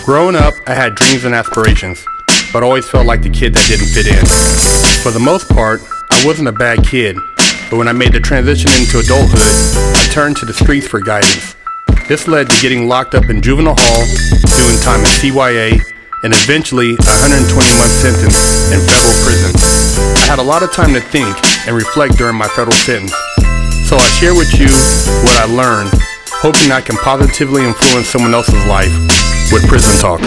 Growing up, I had dreams and aspirations, but always felt like the kid that didn't fit in. For the most part, I wasn't a bad kid, but when I made the transition into adulthood, I turned to the streets for guidance. This led to getting locked up in juvenile hall, doing time in CYA, and eventually a 120-month sentence in federal prison. I had a lot of time to think and reflect during my federal sentence, so I share with you what I learned, hoping I can positively influence someone else's life with Prison Talk.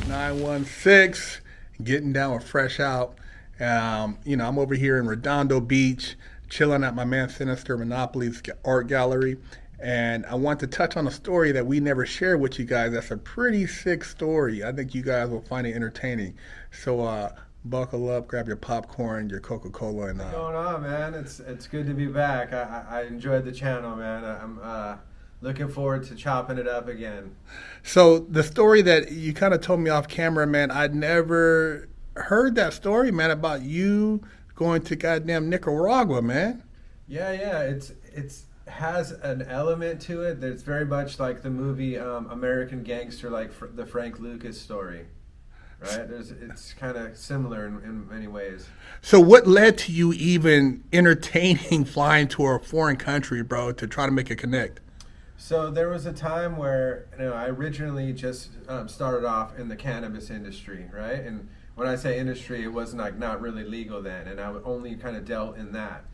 916, getting down with Fresh Out. I'm over here in Redondo Beach, chilling at my Man Sinister Monopoly's art gallery. And I want to touch on a story that we never shared with you guys. That's a pretty sick story. I think you guys will find it entertaining. So buckle up, grab your popcorn, your Coca-Cola. And What's going on, man? It's good to be back. I enjoyed the channel, man. I'm looking forward to chopping it up again. So the story that you kind of told me off camera, man, I'd never heard that story, man, about you going to goddamn Nicaragua, man. Yeah, it's has an element to it that's very much like the movie American Gangster, like the Frank Lucas story, right? It's kind of similar in many ways. So what led to you even entertaining flying to a foreign country, bro, to try to make a connect? So there was a time where I originally just started off in the cannabis industry, right? And when I say industry, it was not really legal then, and I only kind of dealt in that.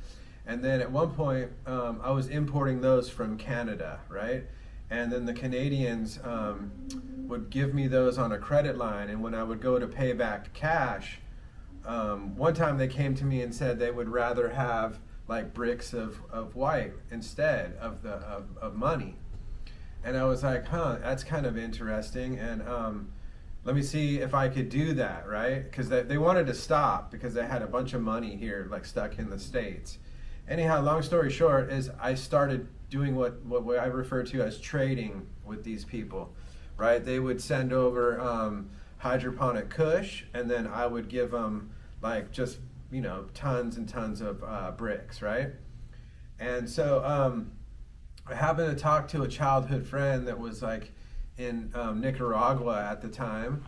And then at one point, I was importing those from Canada, right? And then the Canadians would give me those on a credit line, and when I would go to pay back cash, one time they came to me and said they would rather have like bricks of white instead of money. And I was like, that's kind of interesting, and let me see if I could do that, right? Because they wanted to stop because they had a bunch of money here, like stuck in the States. Anyhow, long story short is I started doing what I refer to as trading with these people, right? They would send over hydroponic kush, and then I would give them like just, tons and tons of bricks, right? And so I happened to talk to a childhood friend that was like in Nicaragua at the time,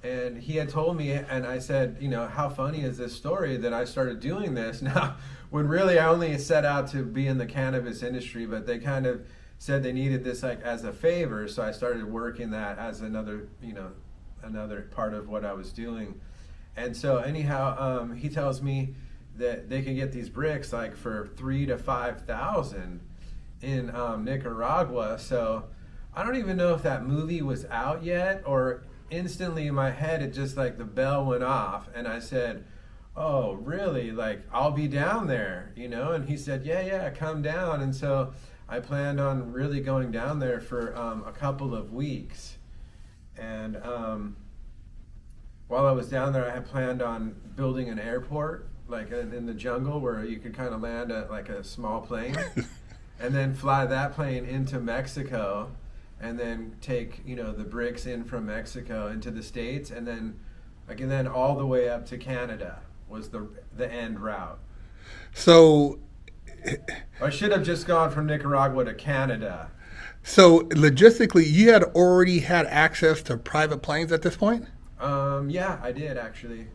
and he had told me, and I said, how funny is this story that I started doing this now, when really I only set out to be in the cannabis industry, but they kind of said they needed this like as a favor, so I started working that as another part of what I was doing. And so anyhow, he tells me that they can get these bricks like for $3,000 to $5,000 in Nicaragua. So I don't even know if that movie was out yet, or instantly in my head it just like the bell went off, and I said, oh really, like I'll be down there, and he said, yeah, come down. And so I planned on really going down there for a couple of weeks. And while I was down there, I had planned on building an airport like in the jungle where you could kind of land like a small plane and then fly that plane into Mexico, and then take the bricks in from Mexico into the States, and then all the way up to Canada was the end route. So I should have just gone from Nicaragua to Canada. So logistically, you had already had access to private planes at this point? Yeah, I did actually.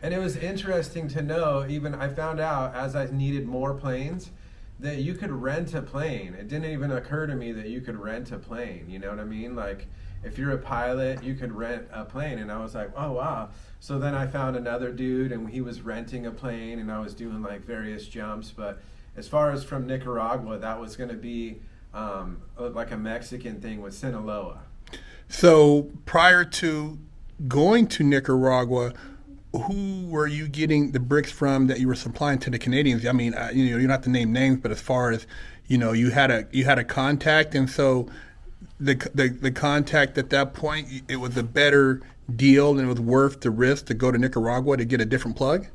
And it was interesting to know, even I found out as I needed more planes, that you could rent a plane. It didn't even occur to me that you could rent a plane, you know what I mean? Like, if you're a pilot, you could rent a plane. And I was like, oh, wow. So then I found another dude, and he was renting a plane, and I was doing like various jumps. But as far as from Nicaragua, that was going to be like a Mexican thing with Sinaloa. So prior to going to Nicaragua, who were you getting the bricks from that you were supplying to the Canadians? I mean, you don't have to name names, but as far as you had a contact, and so the contact at that point, it was a better deal and it was worth the risk to go to Nicaragua to get a different plug.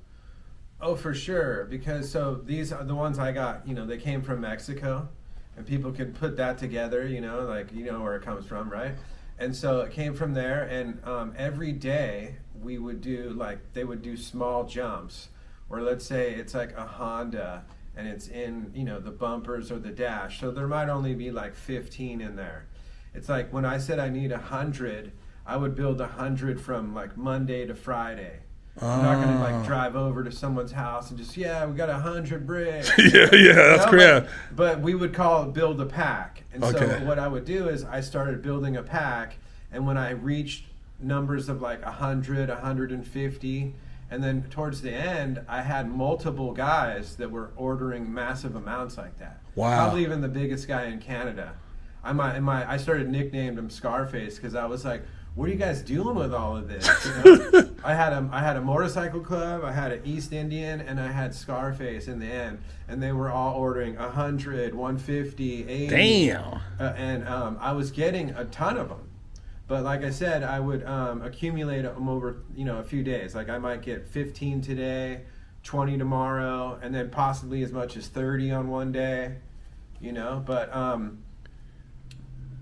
Oh, for sure, because so these are the ones I got. They came from Mexico, and people could put that together. Like where it comes from, right? And so it came from there, and every day we would do they would do small jumps, or let's say it's like a Honda and it's in the bumpers or the dash, so there might only be like 15 in there, It's like when I said I need 100, I would build 100 from like Monday to Friday. I'm not gonna like drive over to someone's house and just we got 100 bricks. That's great. But we would call it build a pack. And so what I would do is I started building a pack, and when I reached numbers of like 100, 150, and then towards the end I had multiple guys that were ordering massive amounts like that. Wow. Probably even the biggest guy in Canada. I started nicknamed him Scarface because I was like, what are you guys doing with all of this? You know? I had a motorcycle club, I had an East Indian, and I had Scarface in the end, and they were all ordering 100, 150, 80. Damn. And I was getting a ton of them, but like I said, I would accumulate them over a few days. Like I might get 15 today, 20 tomorrow, and then possibly as much as 30 on one day. But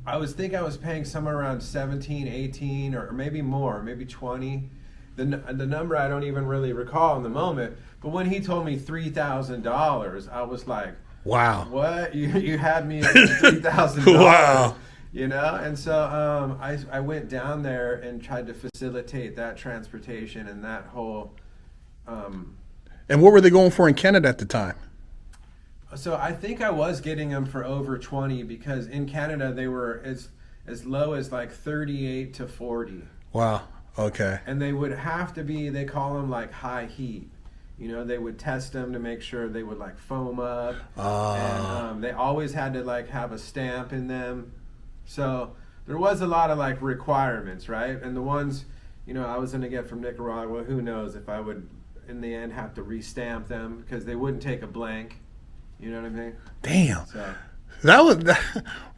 I was paying somewhere around 17, 18, or maybe more, maybe 20. The number I don't even really recall in the moment. But when he told me $3,000, I was like, wow. What? You had me at $3,000. Wow. And so I went down there and tried to facilitate that transportation and that whole. And what were they going for in Canada at the time? So I think I was getting them for over 20 because in Canada they were as low as like 38 to 40. Wow. Okay. And they would have to be, they call them like high heat. They would test them to make sure they would like foam up. And they always had to like have a stamp in them. So there was a lot of like requirements, right? And the ones, I was going to get from Nicaragua, who knows if I would in the end have to restamp them because they wouldn't take a blank. You know what I mean? Damn. So.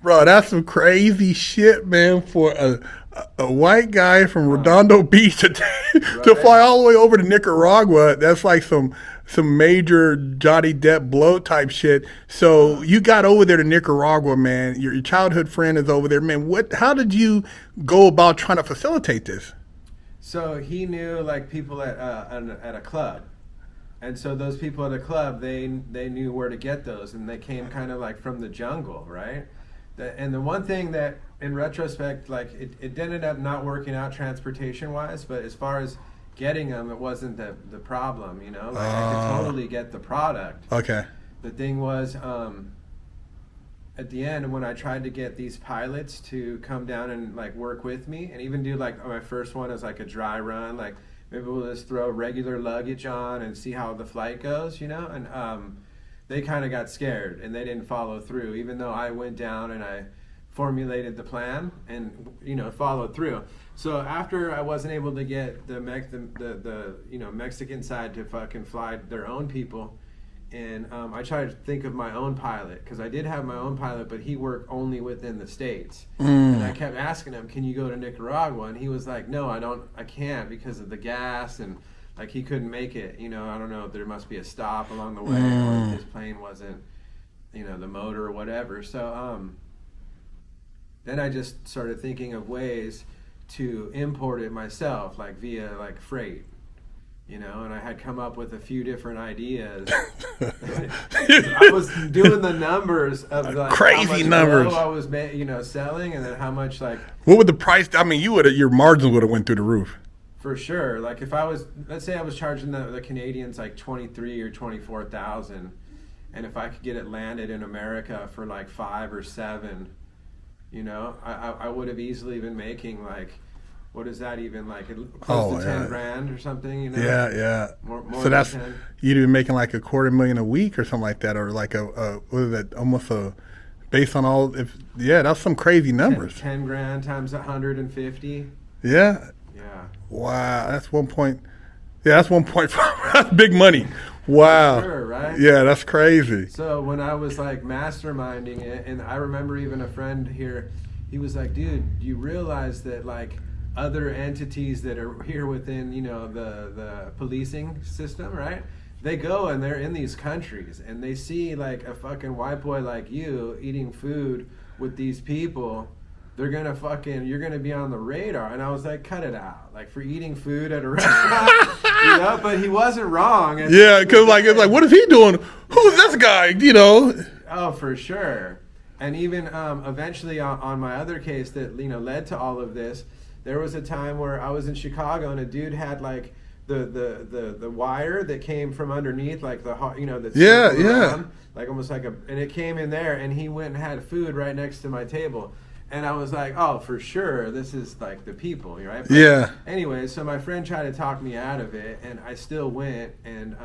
Bro, that's some crazy shit, man, for a white guy from Redondo Beach to fly all the way over to Nicaragua. That's like some major Johnny Depp blow type shit. So you got over there to Nicaragua, man. Your childhood friend is over there, man. How did you go about trying to facilitate this? So he knew like people at a club. And so those people at a club, they knew where to get those, and they came kind of like from the jungle, right? And the one thing that, in retrospect, like it ended up not working out transportation-wise, but as far as getting them, it wasn't the problem, Like I could totally get the product. Okay. The thing was, at the end, when I tried to get these pilots to come down and like work with me, and even do like my first one as like a dry run, like. Maybe we'll just throw regular luggage on and see how the flight goes, And they kind of got scared and they didn't follow through, even though I went down and I formulated the plan and followed through. So after I wasn't able to get the Mexican side to fucking fly their own people, and I tried to think of my own pilot because I did have my own pilot, but he worked only within the States. And I kept asking him, "Can you go to Nicaragua?" And he was like, "No, I can't because of the gas," and like he couldn't make it. I don't know. There must be a stop along the way, or his plane wasn't, the motor or whatever. So then I just started thinking of ways to import it myself, like via like freight. And I had come up with a few different ideas. I was doing the numbers of like crazy how much numbers I was, selling, and then how much like. What would the price? I mean, your margins would have went through the roof. For sure. Like if I was, let's say I was charging the Canadians like 23 or 24,000, and if I could get it landed in America for like 5 or 7, I would have easily been making like. What is that even like? Close to 10 grand or something, Yeah. More so that's 10. You'd be making like $250,000 a week or something like that, or like what is that? Almost based on all. That's some crazy numbers. 10 grand times 150. Yeah. Yeah. Wow, that's 1. Yeah, that's 1.5. That's big money. Wow. For sure, right? Yeah, that's crazy. So when I was like masterminding it, and I remember even a friend here, he was like, "Dude, do you realize that like." Other entities that are here within, the policing system, right? They go and they're in these countries and they see like a fucking white boy like you eating food with these people. You're gonna be on the radar. And I was like, cut it out. Like for eating food at a restaurant, but he wasn't wrong. Yeah, because it's like, what is he doing? Who's this guy? Oh, for sure. And even eventually on my other case that led to all of this, there was a time where I was in Chicago and a dude had like the wire that came from underneath, like that around, like almost like and it came in there, and he went and had food right next to my table. And I was like, oh, for sure, this is like the people, right? But Yeah. anyway, so my friend tried to talk me out of it, and I still went, and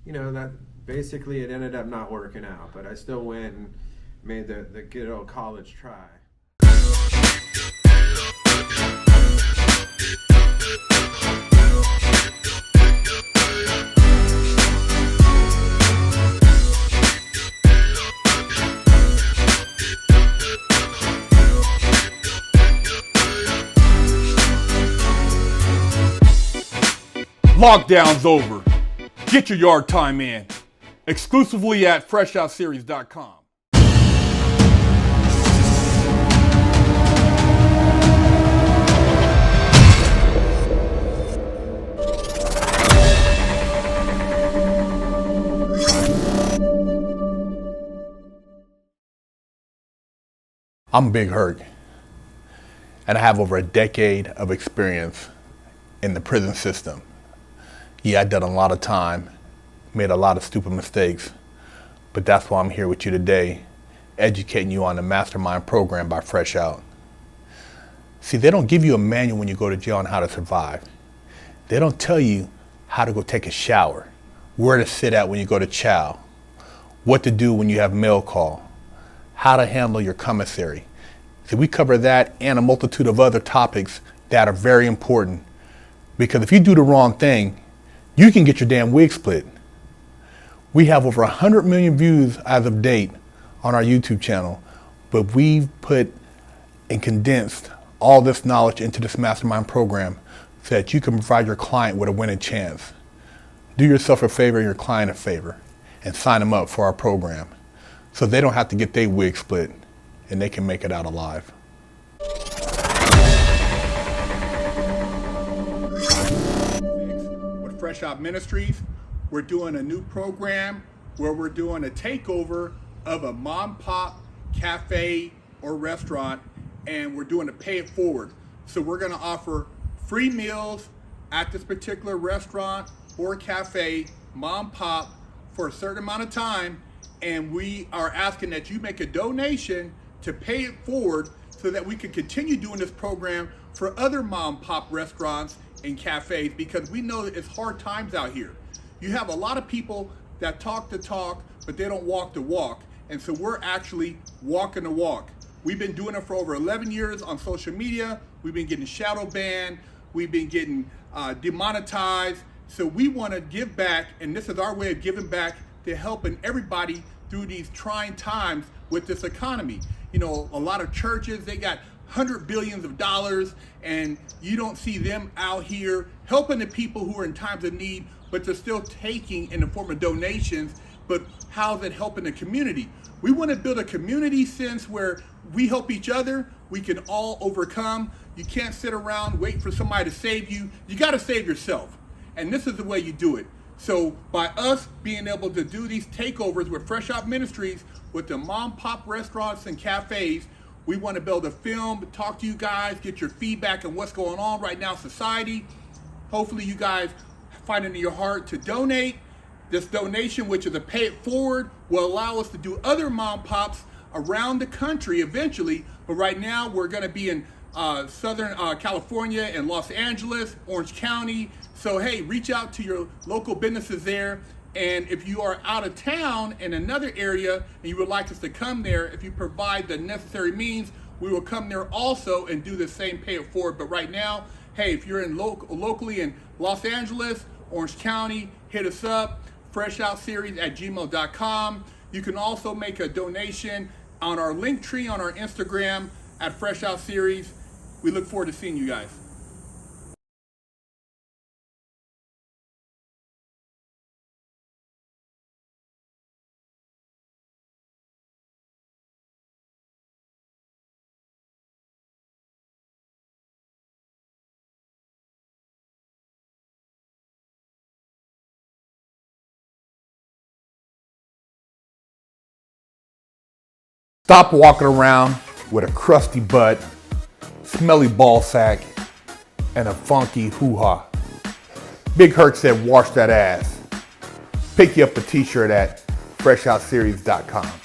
that basically it ended up not working out, but I still went and made the good old college try. Lockdown's over. Get your yard time in. Exclusively at FreshOutSeries.com. I'm Big Hurt, and I have over a decade of experience in the prison system. Yeah, I've done a lot of time, made a lot of stupid mistakes, but that's why I'm here with you today, educating you on the Mastermind program by Fresh Out. See, they don't give you a manual when you go to jail on how to survive. They don't tell you how to go take a shower, where to sit at when you go to chow, what to do when you have mail call, how to handle your commissary. See, we cover that and a multitude of other topics that are very important, because if you do the wrong thing, you can get your damn wig split. We have over 100 million views as of date on our YouTube channel, but we've put and condensed all this knowledge into this mastermind program so that you can provide your client with a winning chance. Do yourself a favor and your client a favor and sign them up for our program so they don't have to get their wig split and they can make it out alive. With Fresh Out Ministries, we're doing a new program where we're doing a takeover of a mom pop cafe or restaurant, and we're doing a pay it forward. So we're going to offer free meals at this particular restaurant or cafe, mom pop, for a certain amount of time, and we are asking that you make a donation to pay it forward so that we can continue doing this program for other mom pop restaurants and cafes, because we know that it's hard times out here. You have a lot of people that talk the talk, but they don't walk the walk. And so we're actually walking the walk. We've been doing it for over 11 years on social media. We've been getting shadow banned. We've been getting demonetized. So we want to give back, and this is our way of giving back to helping everybody through these trying times with this economy. You know, a lot of churches, they got $100 billions of dollars, and you don't see them out here helping the people who are in times of need, but they're still taking in the form of donations. But how's it helping the community? We want to build a community sense where we help each other. We can all overcome. You can't sit around waiting for somebody to save you. You got to save yourself. And this is the way you do it. So by us being able to do these takeovers with Fresh Out Ministries, with the mom pop restaurants and cafes, we want to build a film, talk to you guys, get your feedback on what's going on right now in society. Hopefully you guys find it in your heart to donate. This donation, which is a pay it forward, will allow us to do other mom pops around the country eventually. But right now we're going to be in Southern California and Los Angeles, Orange County. So hey, reach out to your local businesses there. And if you are out of town in another area and you would like us to come there, if you provide the necessary means, we will come there also and do the same pay it forward. But right now, hey, if you're in locally in Los Angeles, Orange County, hit us up, freshoutseries@gmail.com. You can also make a donation on our link tree on our Instagram at Fresh Out Series. We look forward to seeing you guys. Stop walking around with a crusty butt, smelly ball sack, and a funky hoo-ha. Big Herc said, wash that ass. Pick you up a t-shirt at freshoutseries.com.